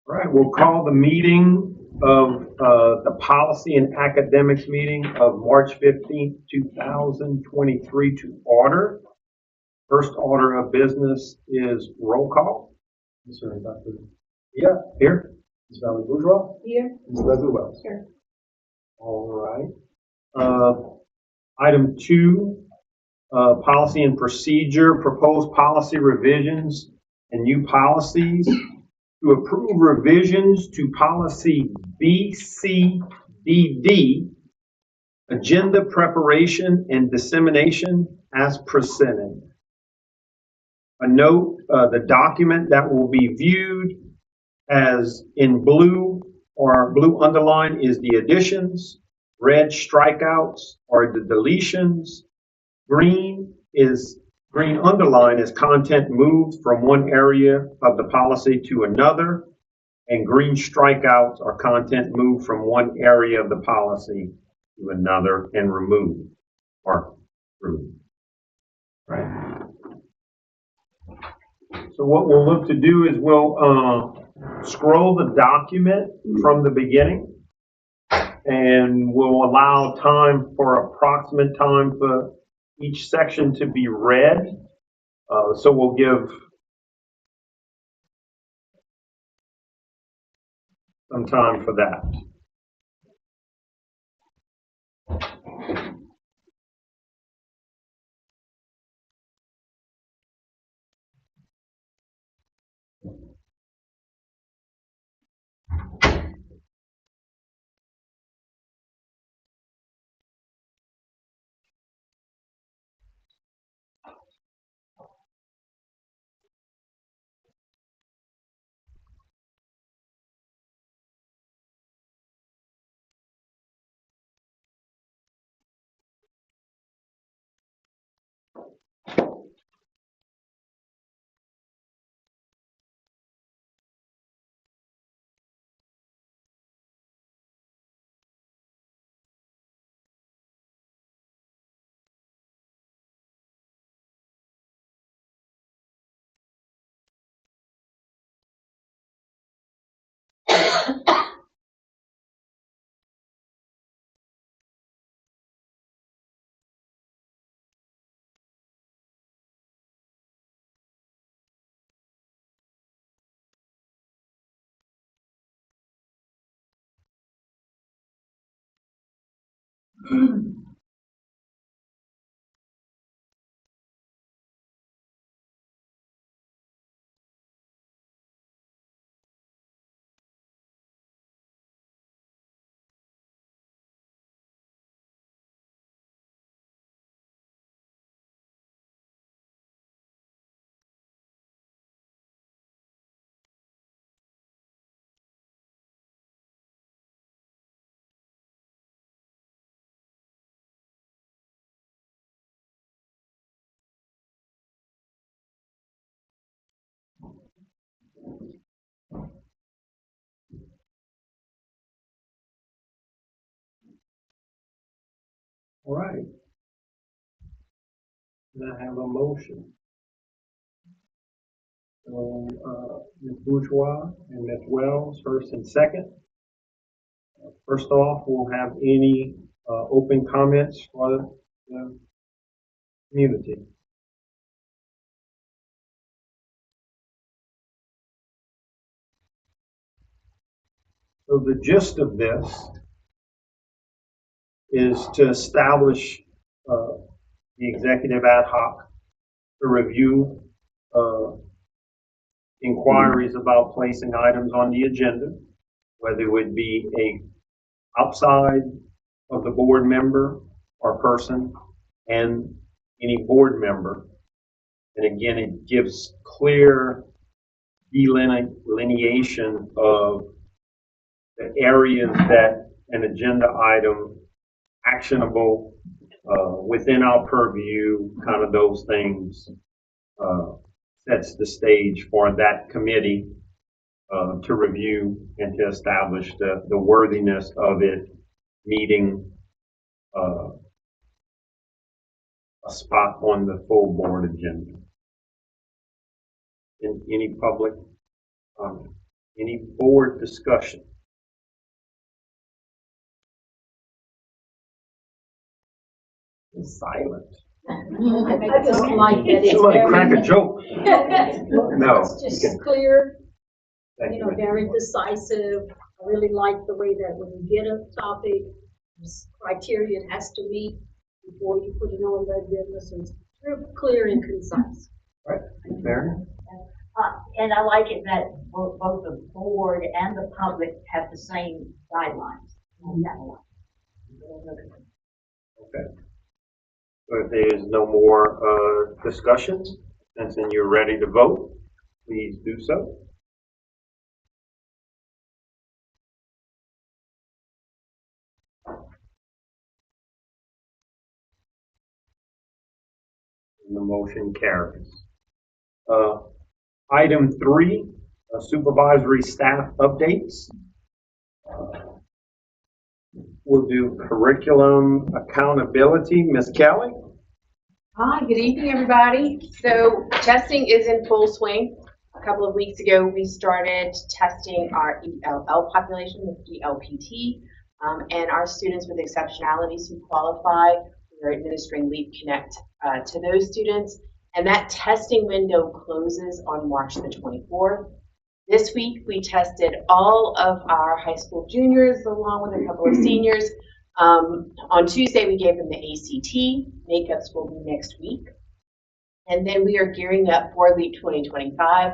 All right, we'll call the meeting of the Policy and Academics meeting of March 15th, 2023 to order. First order of business is roll call. Mr. Dr. Yeah, here. Ms. Valerie Bourgeois. Here. Ms. Leslie Wells. Here. All right. Item 2, policy and procedure, proposed policy revisions and new policies. To approve revisions to policy BCDD, agenda preparation and dissemination as presented. A note, the document that will be viewed as in blue or blue underline is the additions, red strikeouts are the deletions, green underline is content moved from one area of the policy to another, and green strikeouts are content moved from one area of the policy to another and removed or removed. Right. So what we'll look to do is we'll scroll the document from the beginning, and we'll allow time for approximate time for each section to be read. So we'll give some time for that. All right. Can I have a motion? So, Ms. Bourgeois and Ms. Wells, first and second. First off, we'll have any open comments for the community. So the gist of this is to establish the executive ad hoc to review inquiries about placing items on the agenda, whether it would be outside of the board member or person and any board member. And again, it gives clear delineation of the areas that an agenda item actionable within our purview, kind of those things, sets the stage for that committee to review and to establish the worthiness of it meeting a spot on the full board agenda. Any public comment? Any board discussion? It's silent. I just like that it's Somebody very, crack a joke. No. it's just clear, Thank you. very decisive. I really like the way that when you get a topic, there's criteria it has to meet before you put it on that business, and it's real clear and concise. Right. Mary? And I like it that both the board and the public have the same guidelines. Okay. So if there is no more discussion, and then you're ready to vote, please do so. And the motion carries. Item 3, supervisory staff updates. We'll do curriculum accountability. Ms. Kelly? Hi, good evening, everybody. So testing is in full swing. A couple of weeks ago, we started testing our ELL population with ELPT, and our students with exceptionalities who qualify. We're administering Leap Connect to those students, and that testing window closes on March the 24th. This week, we tested all of our high school juniors along with a couple of seniors. On Tuesday, we gave them the ACT. Makeups will be next week. And then we are gearing up for LEAP 2025,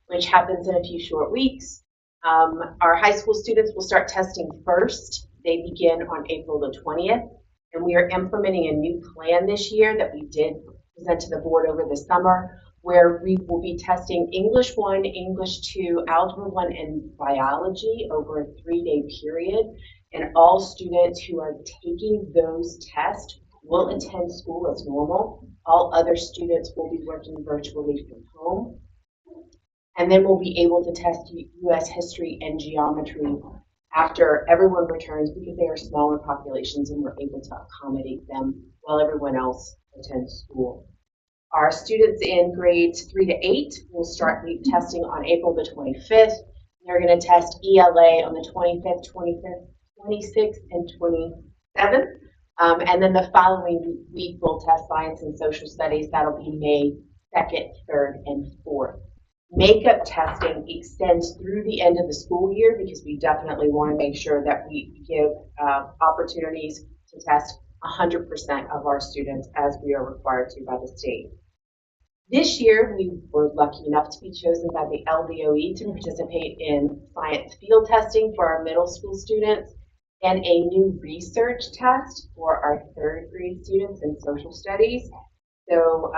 which happens in a few short weeks. Our high school students will start testing first. They begin on April the 20th. And we are implementing a new plan this year that we did present to the board over the summer, where we will be testing English 1, English 2, Algebra 1, and Biology over a 3-day period. And all students who are taking those tests will attend school as normal. All other students will be working virtually from home. And then we'll be able to test U.S. history and geometry after everyone returns, because they are smaller populations and we're able to accommodate them while everyone else attends school. Our students in grades 3 to 8 will start LEAP testing on April the 25th. They're going to test ELA on the 25th, 26th, and 27th. And then the following week, we'll test science and social studies. That'll be May 2nd, 3rd, and 4th. Makeup testing extends through the end of the school year, because we definitely want to make sure that we give opportunities to test 100% of our students as we are required to by the state. This year, we were lucky enough to be chosen by the LDOE to participate in science field testing for our middle school students and a new research test for our 3rd grade students in social studies. So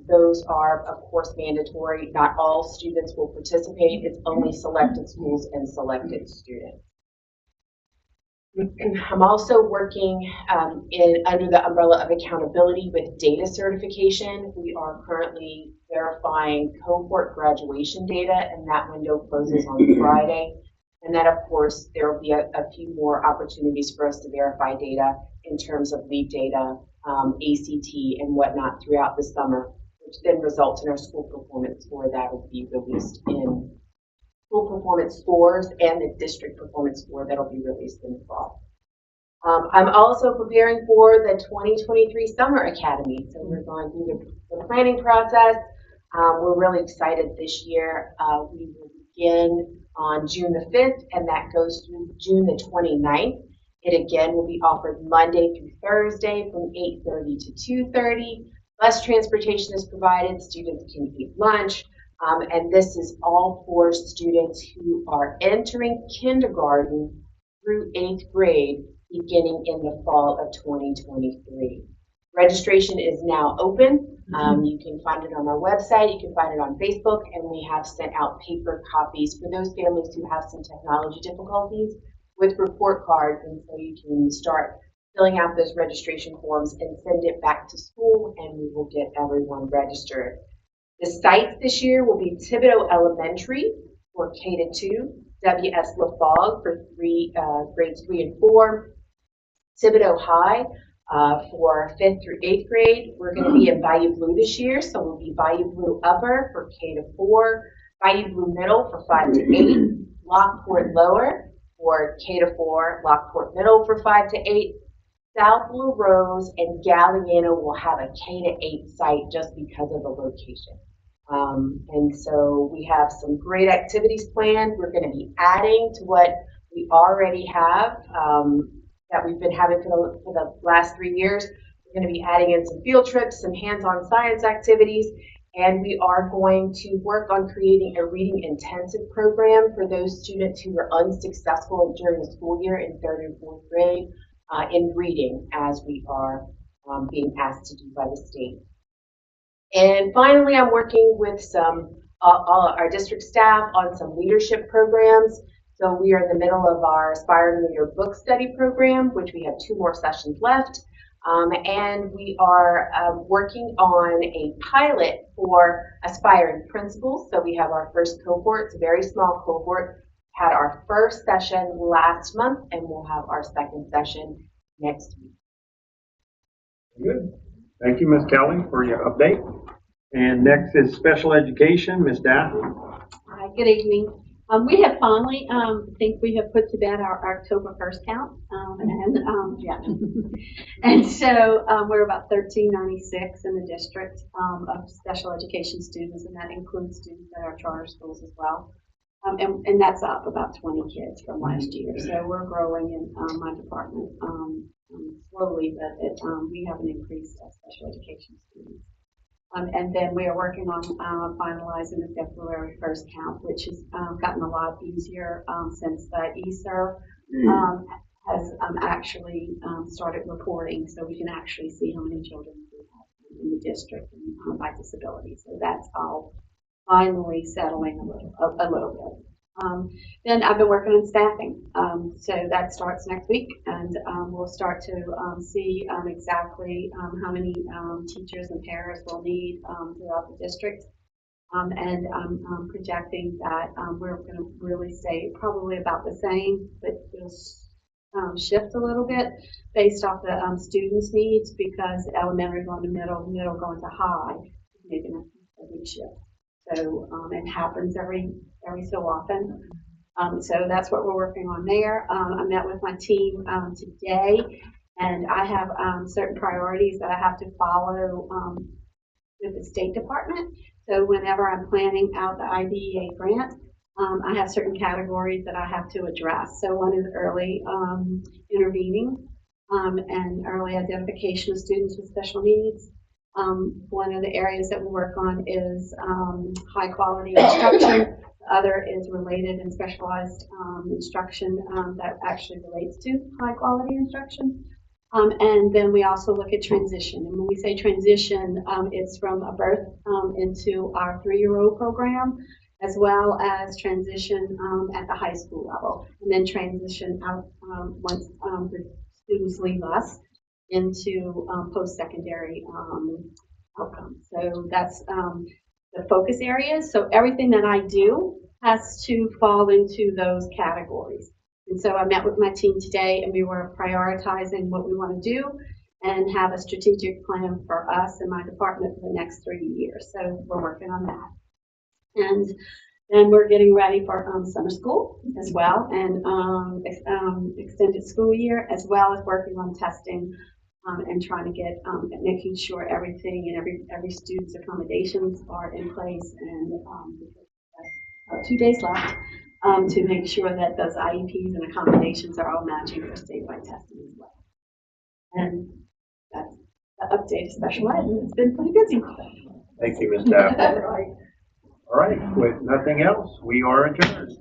those are, of course, mandatory. Not all students will participate. It's only selected schools and selected students. I'm also working under the umbrella of accountability with data certification. We are currently verifying cohort graduation data, and that window closes on Friday. And then, of course, there will be a few more opportunities for us to verify data in terms of LEAP data, ACT, and whatnot throughout the summer, which then results in our school performance score that will be released in school performance scores and the district performance score that will be released in the fall. I'm also preparing for the 2023 Summer Academy. So we're going through the planning process. We're really excited this year. We will begin on June the 5th, and that goes through June the 29th. It again will be offered Monday through Thursday from 8:30 to 2:30. Bus transportation is provided. Students can eat lunch. And this is all for students who are entering kindergarten through 8th grade beginning in the fall of 2023. Registration is now open. You can find it on our website, you can find it on Facebook, and we have sent out paper copies for those families who have some technology difficulties with report cards, and so you can start filling out those registration forms and send it back to school, and we will get everyone registered. The sites this year will be Thibodeau Elementary for K-2, W.S. LaFog for grades 3 and 4, Thibodeau High for 5th through 8th grade. We're going to be in Bayou Blue this year, so we'll be Bayou Blue Upper for K-4, Bayou Blue Middle for 5 to 8, Lockport Lower for K to 4, Lockport Middle for 5 to 8. South Blue Rose and Galliano will have a K to 8 site just because of the location. And so we have some great activities planned. We're going to be adding to what we already have that we've been having for the last 3 years. We're going to be adding in some field trips, some hands-on science activities, and we are going to work on creating a reading intensive program for those students who were unsuccessful during the school year in 3rd and 4th grade in reading, as we are being asked to do by the state. And finally, I'm working with some all our district staff on some leadership programs. So we are in the middle of our Aspiring Leader book study program, which we have 2 more sessions left. And we are working on a pilot for aspiring principals. So we have our first cohort. It's a very small cohort. Had our first session last month, and we'll have our second session next week. Good. Thank you, Ms. Kelly, for your update. And next is special education, Ms. Daphne. Hi, good evening. We have finally, think we have put to bed our October 1st count, yeah. And so we're about 1396 in the district of special education students, and that includes students at our charter schools as well. And that's up about 20 kids from last year. So we're growing in my department slowly, but we have an increase of special education students. And then we are working on finalizing the February 1st count, which has gotten a lot easier since the ESER has actually started reporting, so we can actually see how many children we have in the district by disability. So that's all finally settling a little bit. Then I've been working on staffing, so that starts next week, and we'll start to see exactly how many teachers and paras we'll need throughout the district, and I'm projecting that we're going to really stay probably about the same, but it'll shift a little bit based off the students' needs, because elementary going to middle, middle going to high, making a big shift. So it happens every so often. So that's what we're working on there. I met with my team today, and I have certain priorities that I have to follow with the State Department. So whenever I'm planning out the IDEA grant, I have certain categories that I have to address. So one is early intervening and early identification of students with special needs. One of the areas that we work on is high quality instruction. The other is related and specialized instruction that actually relates to high quality instruction. And then we also look at transition. And when we say transition, it's from a birth into our 3-year-old program, as well as transition at the high school level, and then transition out once the students leave us into post-secondary outcomes. So that's the focus areas. So everything that I do has to fall into those categories. And so I met with my team today, and we were prioritizing what we want to do and have a strategic plan for us and my department for the next 3 years. So we're working on that. And then we're getting ready for summer school as well, and extended school year, as well as working on testing and trying to get making sure everything and every student's accommodations are in place, and 2 days left to make sure that those IEPs and accommodations are all matching for statewide testing as well. And that's the update of special ed, and it's been pretty busy. Thank you, Ms. Daphne. All right, with nothing else, we are adjourned.